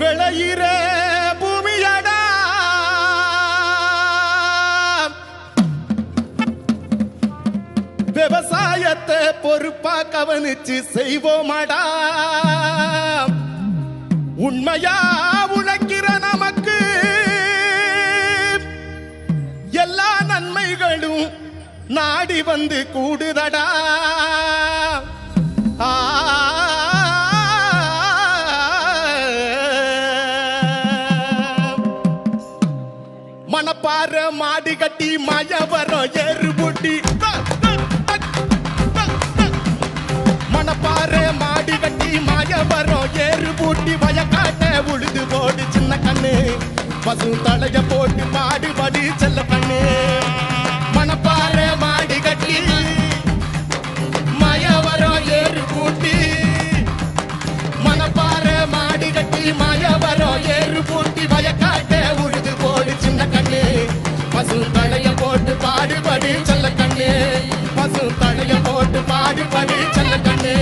விளையிற பூமியடா விவசாயத்தை பொறுப்பா கவனிச்சு செய்வோமாடா. உண்மையா உழைக்கிற நமக்கு எல்லா நன்மைகளும் நாடி வந்து கூடுதடா. மணப்பாற மாடு கட்டி மயவரம் ஏறுபுட்டி மணப்பாற மாடு கட்டி மயவரம் ஏறுபூட்டி வயக்காட்ட உழுது போடு சின்ன கண்ணு பசு தலைய போட்டு பாடுபடி செல்ல கண்ணு. மணப்பாற மாடு கட்டி மயவரம் ஏறுபூட்டி மணப்பாற மாடு கட்டி மயவரம் ஏறுபூட்டி வயக்காட்ட உழுது போடு சின்ன கண்ணு பசு தலைய போட்டு பாடுபடி செல்ல கண்ணு. பசு தலைய போட்டு பாடுபடி செல்ல கண்ணு.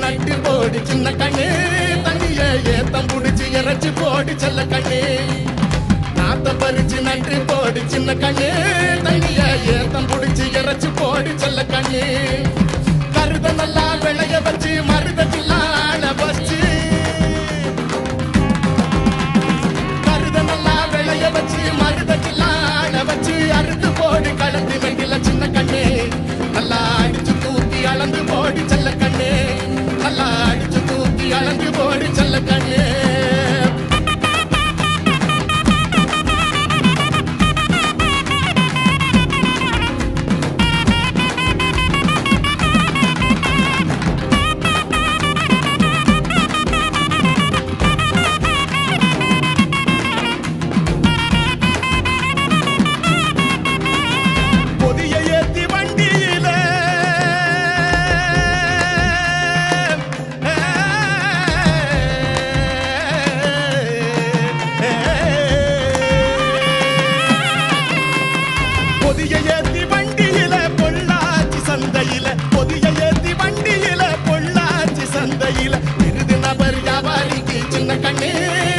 நட்டு போடு சின்ன கண்ணு தண்ணிய ஏத்தம் புடிச்சு இறைச்சி போடு செல்ல கண்ணு. நாத்த பறிச்சு நட்டு போடு சின்ன கண்ணு தண்ணிய ஏத்தம் புடிச்சு இறைச்சி போடு செல்ல கண்ணு. கருத நல்லா விளைய வச்சு மருதெல்லாம் ஆள வச்சு கருத நல்லா விளைய வச்சு மருதெல்லாம் ஆள வச்சு அறுத்து போடு கலந்து வெண்டில சின்ன கண்ணு. நல்லா அடிச்சு தூக்கி அளந்து போடு செல்ல கண்ணு. நல்லா அடிச்சு தூக்கி அளந்து போடு செல்ல கண்ணு. பொதிய ஏத்தி வண்டியில பொள்ளாச்சி சந்தையில பொதிய ஏத்தி வண்டியில பொள்ளாச்சி சந்தையில விருது நபர் வியாபாரிக்கு சின்ன கண்ணு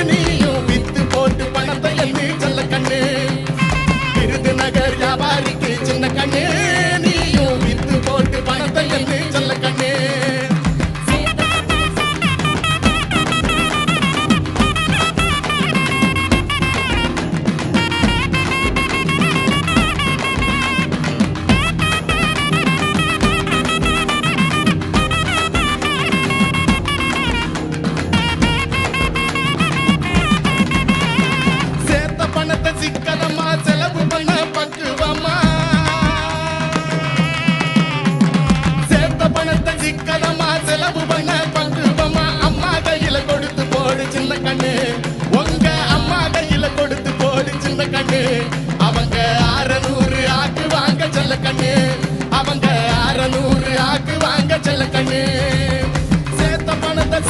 நீயும் வித்து போட்டு பணத்தை எண்ணி செல்ல கண்ணு. விருது நகர் வியாபாரிக்கு சின்ன கண்ணு நீயும் வித்து போட்டு பணத்தை எண்ணி செல்ல கண்ணு. சிக்கனமா செலவு பண்ண பக்குவமா சேர்த்த பணத்தை சிக்கனமா செலவு பண்ண பக்குவமா அம்மா கையில கொடுத்து போடு சின்ன கண்ணு. உங்க அம்மா கையில கொடுத்து போடு சின்ன கண்ணு. அவங்க 600 ஆக்கு வாங்க செல்ல கண்ணு. அவங்க 600 ஆக்கு வாங்க செல்ல கண்ணு. சேர்த்த பணத்தை